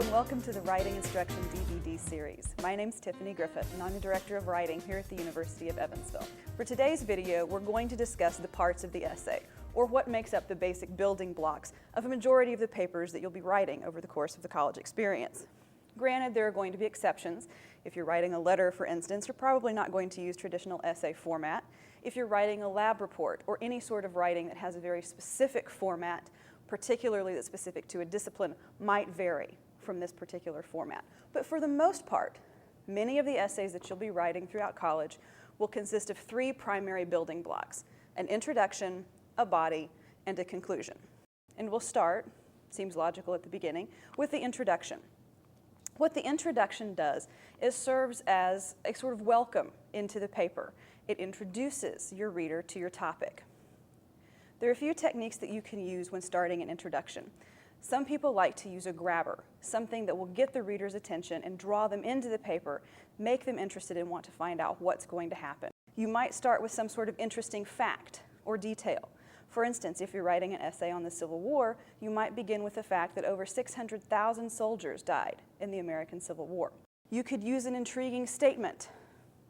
and welcome to the Writing Instruction DVD series. My name's Tiffany Griffith, and I'm the Director of Writing here at the University of Evansville. For today's video, we're going to discuss the parts of the essay, or what makes up the basic building blocks of a majority of the papers that you'll be writing over the course of the college experience. Granted, there are going to be exceptions. If you're writing a letter, for instance, you're probably not going to use traditional essay format. If you're writing a lab report or any sort of writing that has a very specific format, particularly that's specific to a discipline, might vary from this particular format. But for the most part, many of the essays that you'll be writing throughout college will consist of three primary building blocks: an introduction, a body, and a conclusion. And we'll start, seems logical at the beginning, with the introduction. What the introduction does is serves as a sort of welcome into the paper. It introduces your reader to your topic. There are a few techniques that you can use when starting an introduction. Some people like to use a grabber, something that will get the reader's attention and draw them into the paper, make them interested and want to find out what's going to happen. You might start with some sort of interesting fact or detail. For instance, if you're writing an essay on the Civil War, you might begin with the fact that over 600,000 soldiers died in the American Civil War. You could use an intriguing statement,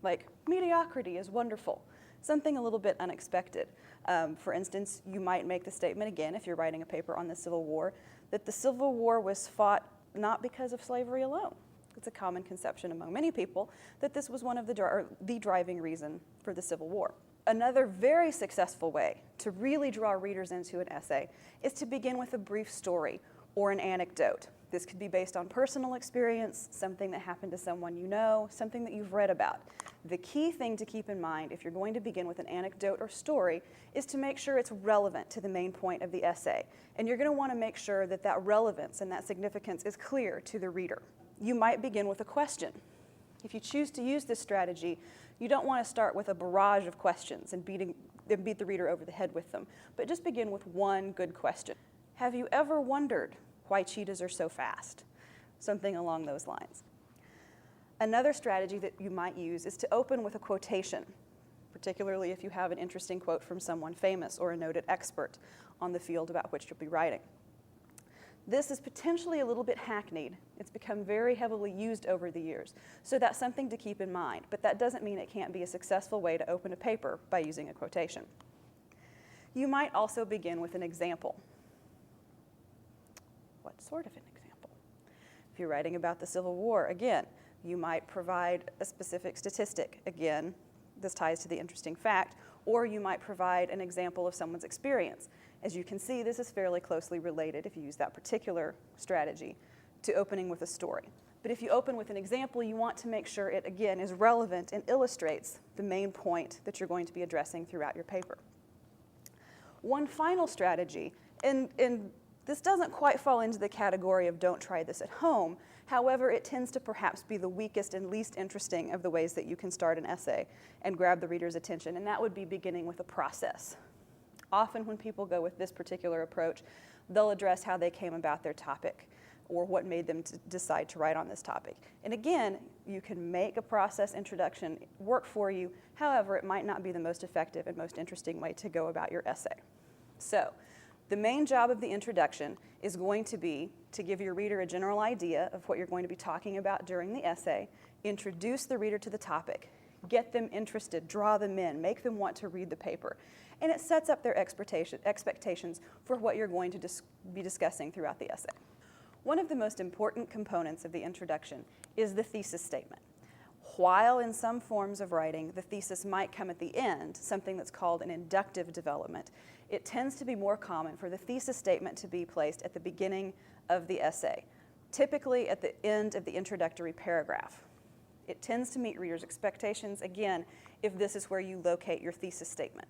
like, mediocrity is wonderful, something a little bit unexpected. For instance, you might make the statement again, if you're writing a paper on the Civil War, that the Civil War was fought not because of slavery alone. It's a common conception among many people that this was one of the driving reason for the Civil War. Another very successful way to really draw readers into an essay is to begin with a brief story or an anecdote. This could be based on personal experience, something that happened to someone you know, something that you've read about. The key thing to keep in mind if you're going to begin with an anecdote or story is to make sure it's relevant to the main point of the essay. And you're going to want to make sure that that relevance and that significance is clear to the reader. You might begin with a question. If you choose to use this strategy, you don't want to start with a barrage of questions and beat the reader over the head with them, but just begin with one good question. Have you ever wondered why cheetahs are so fast? Something along those lines. Another strategy that you might use is to open with a quotation, particularly if you have an interesting quote from someone famous or a noted expert on the field about which you'll be writing. This is potentially a little bit hackneyed. It's become very heavily used over the years, so that's something to keep in mind, but that doesn't mean it can't be a successful way to open a paper by using a quotation. You might also begin with an example. What sort of an example? If you're writing about the Civil War, again, you might provide a specific statistic. Again, this ties to the interesting fact, or you might provide an example of someone's experience. As you can see, this is fairly closely related, if you use that particular strategy, to opening with a story. But if you open with an example, you want to make sure it, again, is relevant and illustrates the main point that you're going to be addressing throughout your paper. One final strategy, and this doesn't quite fall into the category of don't try this at home. However, it tends to perhaps be the weakest and least interesting of the ways that you can start an essay and grab the reader's attention, and that would be beginning with a process. Often when people go with this particular approach, they'll address how they came about their topic or what made them decide to write on this topic. And again, you can make a process introduction work for you. However, it might not be the most effective and most interesting way to go about your essay. So, the main job of the introduction is going to be to give your reader a general idea of what you're going to be talking about during the essay, introduce the reader to the topic, get them interested, draw them in, make them want to read the paper. And it sets up their expectations for what you're going to be discussing throughout the essay. One of the most important components of the introduction is the thesis statement. While in some forms of writing, the thesis might come at the end, something that's called an inductive development, it tends to be more common for the thesis statement to be placed at the beginning of the essay, typically at the end of the introductory paragraph. It tends to meet readers' expectations, again, if this is where you locate your thesis statement.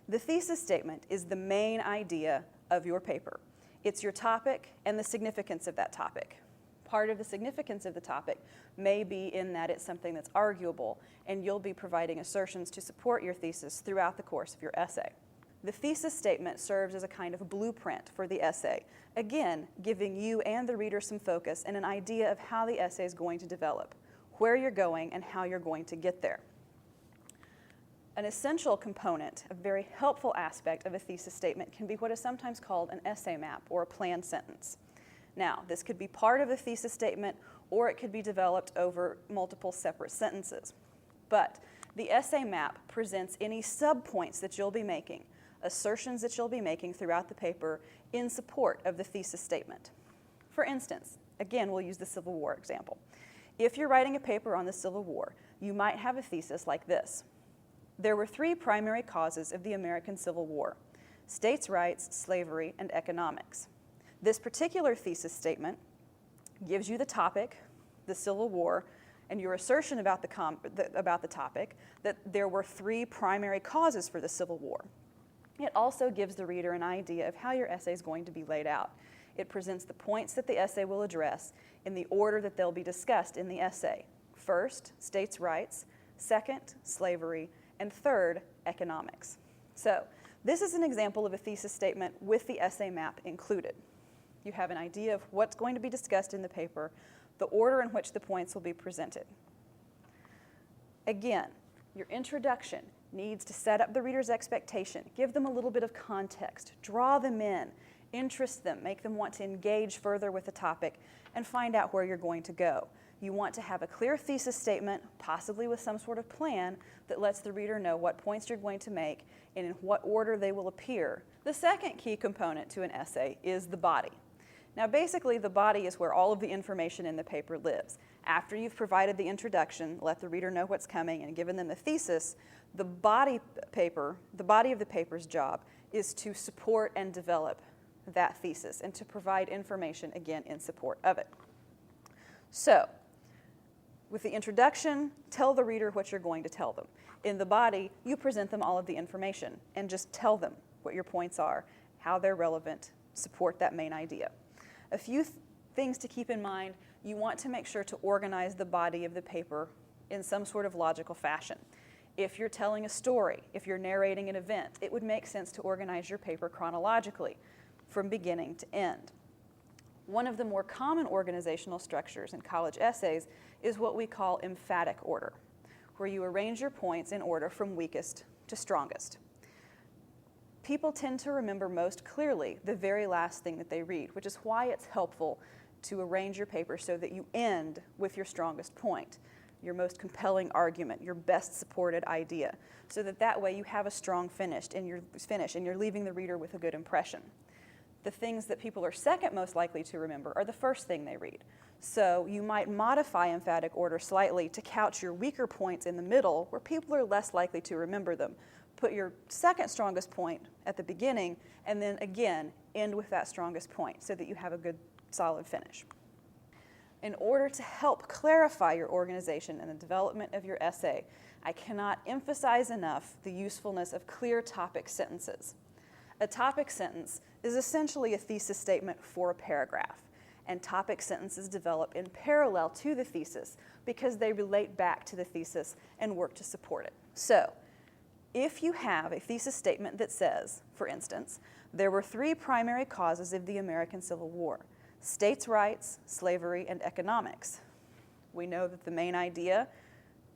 The thesis statement is the main idea of your paper. It's your topic and the significance of that topic. Part of the significance of the topic may be in that it's something that's arguable, and you'll be providing assertions to support your thesis throughout the course of your essay. The thesis statement serves as a kind of blueprint for the essay, again, giving you and the reader some focus and an idea of how the essay is going to develop, where you're going, and how you're going to get there. An essential component, a very helpful aspect of a thesis statement can be what is sometimes called an essay map or a planned sentence. Now, this could be part of the thesis statement, or it could be developed over multiple separate sentences. But the essay map presents any subpoints that you'll be making, assertions that you'll be making throughout the paper in support of the thesis statement. For instance, again, we'll use the Civil War example. If you're writing a paper on the Civil War, you might have a thesis like this. There were three primary causes of the American Civil War: states' rights, slavery, and economics. This particular thesis statement gives you the topic, the Civil War, and your assertion about the topic, that there were three primary causes for the Civil War. It also gives the reader an idea of how your essay is going to be laid out. It presents the points that the essay will address in the order that they'll be discussed in the essay. First, states' rights; second, slavery; and third, economics. So this is an example of a thesis statement with the essay map included. You have an idea of what's going to be discussed in the paper, the order in which the points will be presented. Again, your introduction needs to set up the reader's expectation, give them a little bit of context, draw them in, interest them, make them want to engage further with the topic, and find out where you're going to go. You want to have a clear thesis statement, possibly with some sort of plan, that lets the reader know what points you're going to make and in what order they will appear. The second key component to an essay is the body. Now, basically, the body is where all of the information in the paper lives. After you've provided the introduction, let the reader know what's coming, and given them the thesis, the body of the paper's job is to support and develop that thesis and to provide information, again, in support of it. So, with the introduction, tell the reader what you're going to tell them. In the body, you present them all of the information and just tell them what your points are, how they're relevant, support that main idea. A few things to keep in mind: you want to make sure to organize the body of the paper in some sort of logical fashion. If you're telling a story, if you're narrating an event, it would make sense to organize your paper chronologically from beginning to end. One of the more common organizational structures in college essays is what we call emphatic order, where you arrange your points in order from weakest to strongest. People tend to remember most clearly the very last thing that they read, which is why it's helpful to arrange your paper so that you end with your strongest point, your most compelling argument, your best supported idea, so that way you have a strong finish and you're leaving the reader with a good impression. The things that people are second most likely to remember are the first thing they read. So you might modify emphatic order slightly to couch your weaker points in the middle, where people are less likely to remember them. Put your second strongest point at the beginning, and then again end with that strongest point so that you have a good solid finish. In order to help clarify your organization and the development of your essay, I cannot emphasize enough the usefulness of clear topic sentences. A topic sentence is essentially a thesis statement for a paragraph, and topic sentences develop in parallel to the thesis because they relate back to the thesis and work to support it. So, if you have a thesis statement that says, for instance, there were three primary causes of the American Civil War: states' rights, slavery, and economics. We know that the main idea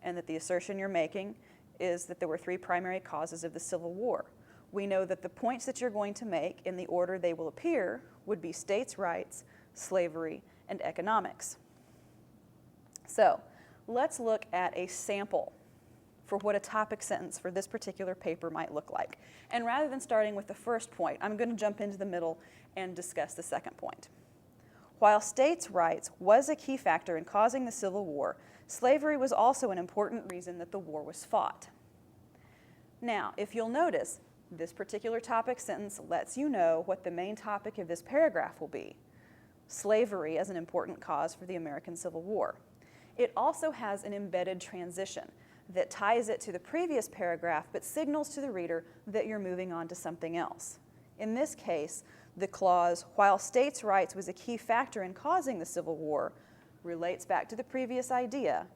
and that the assertion you're making is that there were three primary causes of the Civil War. We know that the points that you're going to make in the order they will appear would be states' rights, slavery, and economics. So let's look at a sample for what a topic sentence for this particular paper might look like. And rather than starting with the first point, I'm going to jump into the middle and discuss the second point. While states' rights was a key factor in causing the Civil War, slavery was also an important reason that the war was fought. Now, if you'll notice, this particular topic sentence lets you know what the main topic of this paragraph will be: slavery as an important cause for the American Civil War. It also has an embedded transition that ties it to the previous paragraph but signals to the reader that you're moving on to something else. In this case, the clause, while states' rights was a key factor in causing the Civil War, relates back to the previous idea.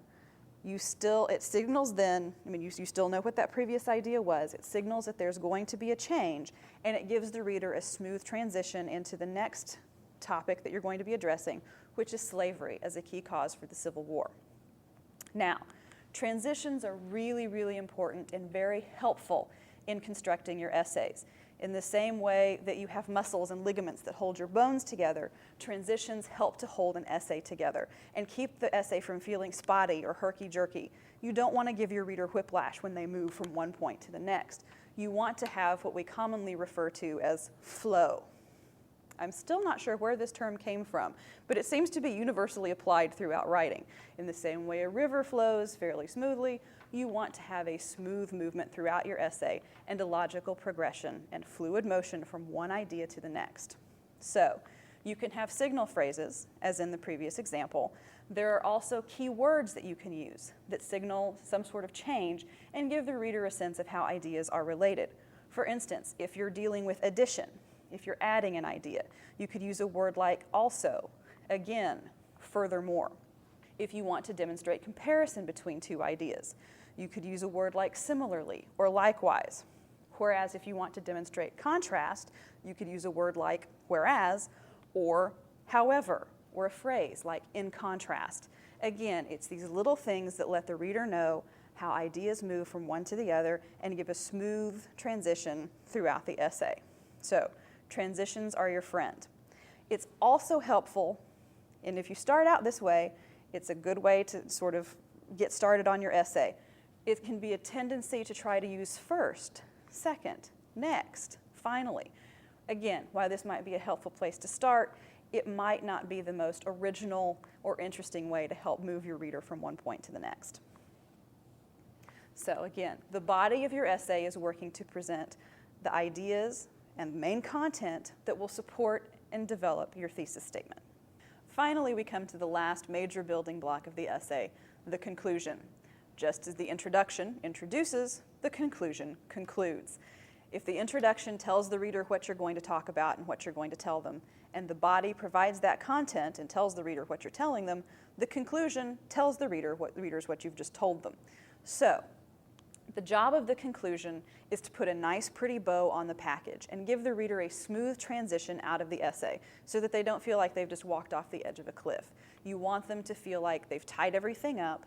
It signals then, you still know what that previous idea was. It signals that there's going to be a change, and it gives the reader a smooth transition into the next topic that you're going to be addressing, which is slavery as a key cause for the Civil War. Now, transitions are really, really important and very helpful in constructing your essays. In the same way that you have muscles and ligaments that hold your bones together, transitions help to hold an essay together and keep the essay from feeling spotty or herky-jerky. You don't want to give your reader whiplash when they move from one point to the next. You want to have what we commonly refer to as flow. I'm still not sure where this term came from, but it seems to be universally applied throughout writing. In the same way a river flows fairly smoothly, you want to have a smooth movement throughout your essay and a logical progression and fluid motion from one idea to the next. So, you can have signal phrases, as in the previous example. There are also key words that you can use that signal some sort of change and give the reader a sense of how ideas are related. For instance, if you're dealing with addition, if you're adding an idea, you could use a word like also, again, furthermore. If you want to demonstrate comparison between two ideas, you could use a word like similarly or likewise. Whereas if you want to demonstrate contrast, you could use a word like whereas or however, or a phrase like in contrast. Again, it's these little things that let the reader know how ideas move from one to the other and give a smooth transition throughout the essay. So, transitions are your friend. It's also helpful, and if you start out this way, it's a good way to sort of get started on your essay. It can be a tendency to try to use first, second, next, finally. Again, while this might be a helpful place to start, it might not be the most original or interesting way to help move your reader from one point to the next. So again, the body of your essay is working to present the ideas and main content that will support and develop your thesis statement. Finally, we come to the last major building block of the essay, the conclusion. Just as the introduction introduces, the conclusion concludes. If the introduction tells the reader what you're going to talk about and what you're going to tell them, and the body provides that content and tells the reader what you're telling them, the conclusion tells the readers what you've just told them. So, the job of the conclusion is to put a nice, pretty bow on the package and give the reader a smooth transition out of the essay so that they don't feel like they've just walked off the edge of a cliff. You want them to feel like they've tied everything up,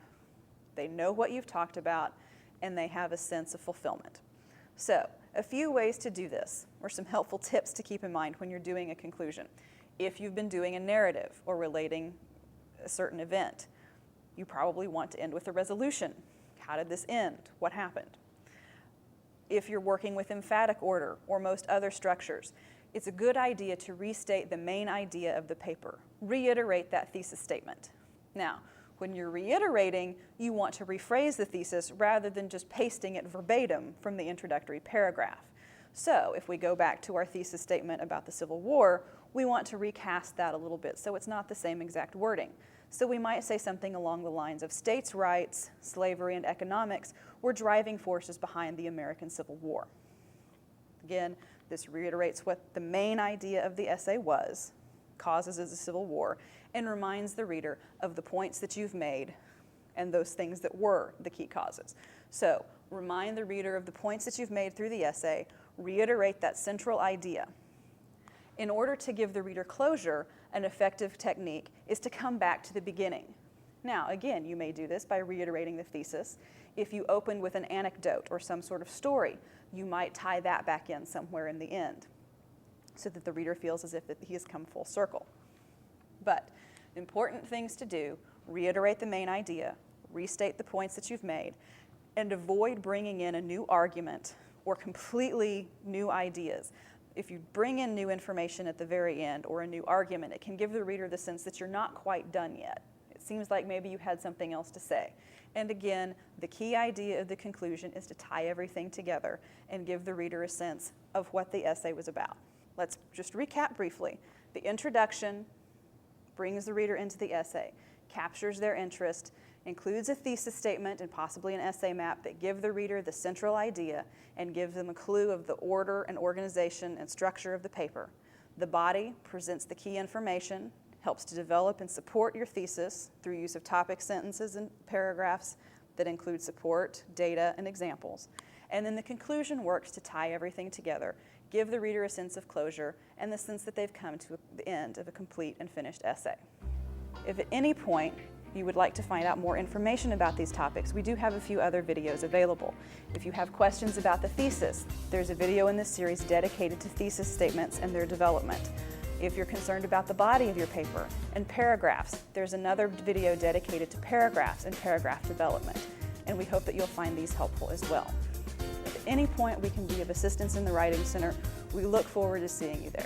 they know what you've talked about, and they have a sense of fulfillment. So, a few ways to do this, or some helpful tips to keep in mind when you're doing a conclusion. If you've been doing a narrative or relating a certain event, you probably want to end with a resolution. How did this end? What happened? If you're working with emphatic order or most other structures, it's a good idea to restate the main idea of the paper. Reiterate that thesis statement. Now, when you're reiterating, you want to rephrase the thesis rather than just pasting it verbatim from the introductory paragraph. So, if we go back to our thesis statement about the Civil War, we want to recast that a little bit so it's not the same exact wording. So we might say something along the lines of states' rights, slavery, and economics were driving forces behind the American Civil War. Again, this reiterates what the main idea of the essay was, causes of the Civil War, and reminds the reader of the points that you've made and those things that were the key causes. So, remind the reader of the points that you've made through the essay, reiterate that central idea. In order to give the reader closure, an effective technique is to come back to the beginning. Now, again, you may do this by reiterating the thesis. If you opened with an anecdote or some sort of story, you might tie that back in somewhere in the end so that the reader feels as if he has come full circle. But important things to do, reiterate the main idea, restate the points that you've made, and avoid bringing in a new argument or completely new ideas. If you bring in new information at the very end or a new argument, it can give the reader the sense that you're not quite done yet. It seems like maybe you had something else to say. And again, the key idea of the conclusion is to tie everything together and give the reader a sense of what the essay was about. Let's just recap briefly. The introduction brings the reader into the essay, captures their interest, includes a thesis statement and possibly an essay map that give the reader the central idea and give them a clue of the order and organization and structure of the paper. The body presents the key information, helps to develop and support your thesis through use of topic sentences and paragraphs that include support, data, and examples. And then the conclusion works to tie everything together, give the reader a sense of closure and the sense that they've come to the end of a complete and finished essay. If at any point you would like to find out more information about these topics, we do have a few other videos available. If you have questions about the thesis, there's a video in this series dedicated to thesis statements and their development. If you're concerned about the body of your paper and paragraphs, there's another video dedicated to paragraphs and paragraph development. And we hope that you'll find these helpful as well. If at any point we can be of assistance in the Writing Center, we look forward to seeing you there.